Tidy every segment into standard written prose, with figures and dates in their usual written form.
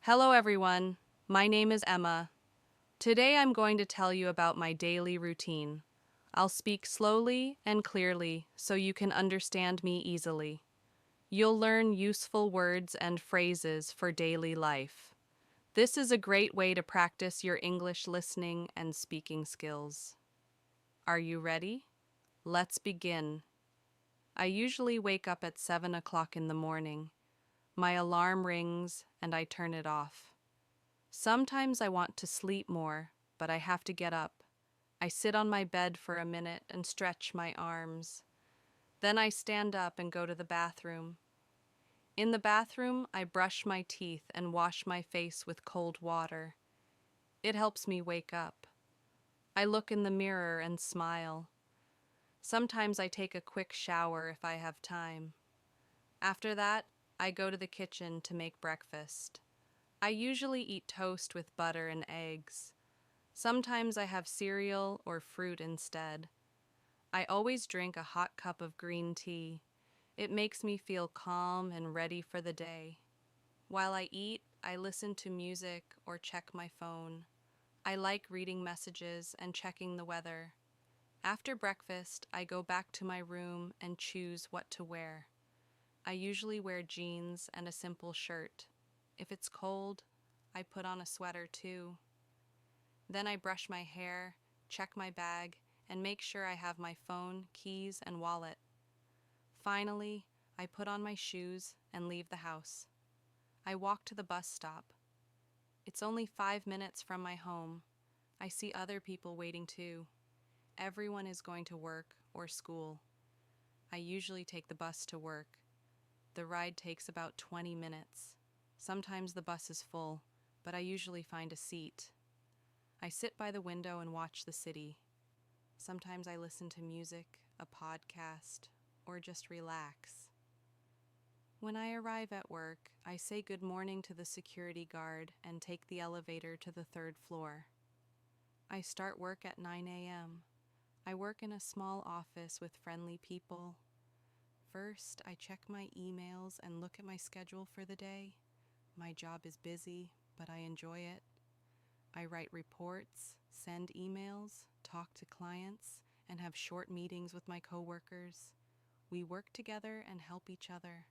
Hello, everyone. My name is Emma. Today I'm going to tell you about my daily routine. I'll speak slowly and clearly so you can understand me easily. You'll learn useful words and phrases for daily life. This is a great way to practice your English listening and speaking skills. Are you ready? Let's begin. I usually wake up at 7 o'clock in the morning. My alarm rings and I turn it off. Sometimes I want to sleep more, but I have to get up. I sit on my bed for a minute and stretch my arms. Then I stand up and go to the bathroom. In the bathroom, I brush my teeth and wash my face with cold water. It helps me wake up. I look in the mirror and smile. Sometimes I take a quick shower if I have time. After that, I go to the kitchen to make breakfast. I usually eat toast with butter and eggs. Sometimes I have cereal or fruit instead. I always drink a hot cup of green tea. It makes me feel calm and ready for the day. While I eat, I listen to music or check my phone. I like reading messages and checking the weather. After breakfast, I go back to my room and choose what to wear. I usually wear jeans and a simple shirt. If it's cold, I put on a sweater too. Then I brush my hair, check my bag, and make sure I have my phone, keys, and wallet. Finally, I put on my shoes and leave the house. I walk to the bus stop. It's only 5 minutes from my home. I see other people waiting too. Everyone is going to work or school. I usually take the bus to work. The ride takes about 20 minutes. Sometimes the bus is full, but I usually find a seat. I sit by the window and watch the city. Sometimes I listen to music, a podcast, or just relax. When I arrive at work, I say good morning to the security guard and take the elevator to the third floor. I start work at 9 a.m. I work in a small office with friendly people. First, I check my emails and look at my schedule for the day. My job is busy, but I enjoy it. I write reports, send emails, talk to clients, and have short meetings with my coworkers. We work together and help each other.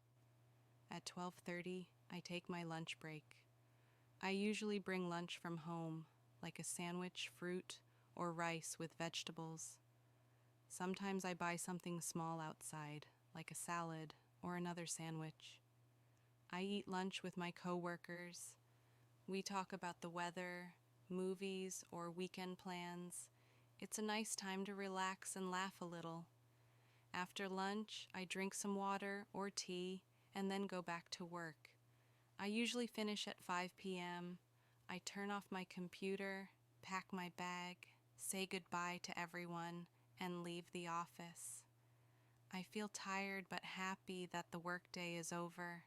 At 12:30, I take my lunch break. I usually bring lunch from home, like a sandwich, fruit, or rice with vegetables. Sometimes I buy something small outside, like a salad or another sandwich. I eat lunch with my coworkers. We talk about the weather, movies, or weekend plans. It's a nice time to relax and laugh a little. After lunch, I drink some water or tea and then go back to work. I usually finish at 5 p.m. I turn off my computer, pack my bag, say goodbye to everyone, and leave the office. I feel tired but happy that the workday is over.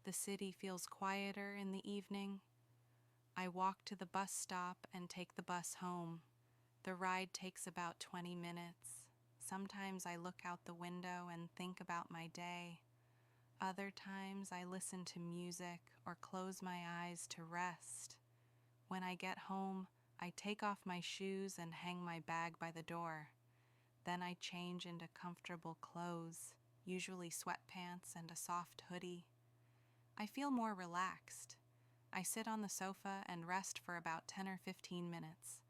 The city feels quieter in the evening. I walk to the bus stop and take the bus home. The ride takes about 20 minutes. Sometimes I look out the window and think about my day. Other times I listen to music or close my eyes to rest. When I get home, I take off my shoes and hang my bag by the door. Then I change into comfortable clothes, usually sweatpants and a soft hoodie. I feel more relaxed. I sit on the sofa and rest for about 10 or 15 minutes.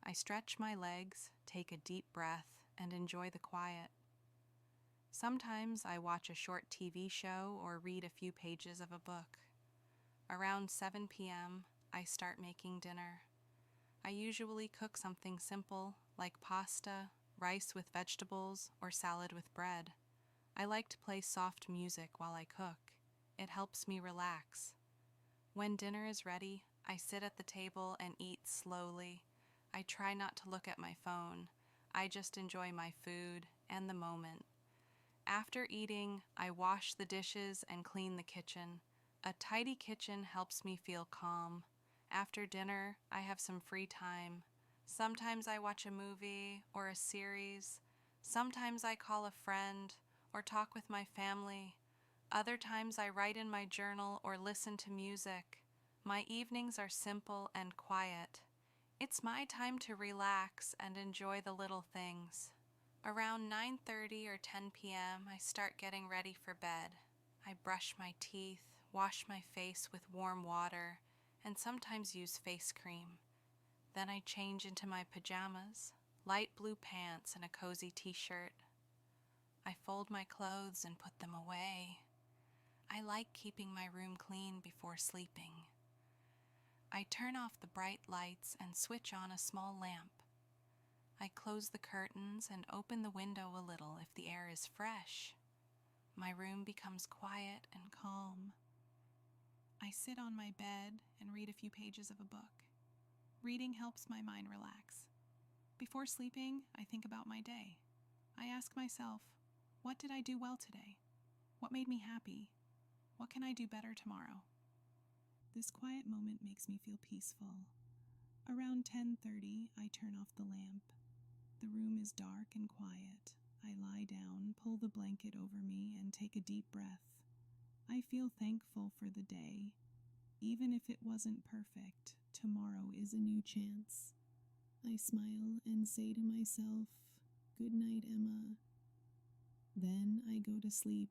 I stretch my legs, take a deep breath, and enjoy the quiet. Sometimes I watch a short TV show or read a few pages of a book. Around 7 p.m., I start making dinner. I usually cook something simple like pasta, rice with vegetables, or salad with bread. I like to play soft music while I cook. It helps me relax. When dinner is ready, I sit at the table and eat slowly. I try not to look at my phone. I just enjoy my food and the moment. After eating, I wash the dishes and clean the kitchen. A tidy kitchen helps me feel calm. After dinner, I have some free time. Sometimes I watch a movie or a series. Sometimes I call a friend or talk with my family. Other times I write in my journal or listen to music. My evenings are simple and quiet. It's my time to relax and enjoy the little things. Around 9:30 or 10 p.m., I start getting ready for bed. I brush my teeth, wash my face with warm water, and sometimes use face cream. Then I change into my pajamas, light blue pants and a cozy t-shirt. I fold my clothes and put them away. I like keeping my room clean before sleeping. I turn off the bright lights and switch on a small lamp. I close the curtains and open the window a little if the air is fresh. My room becomes quiet and calm. I sit on my bed and read a few pages of a book. Reading helps my mind relax. Before sleeping, I think about my day. I ask myself, what did I do well today? What made me happy? What can I do better tomorrow? This quiet moment makes me feel peaceful. Around 10:30, I turn off the lamp. The room is dark and quiet. I lie down, pull the blanket over me, and take a deep breath. I feel thankful for the day. Even if it wasn't perfect, tomorrow is a new chance. I smile and say to myself, "Good night, Emma." Then I go to sleep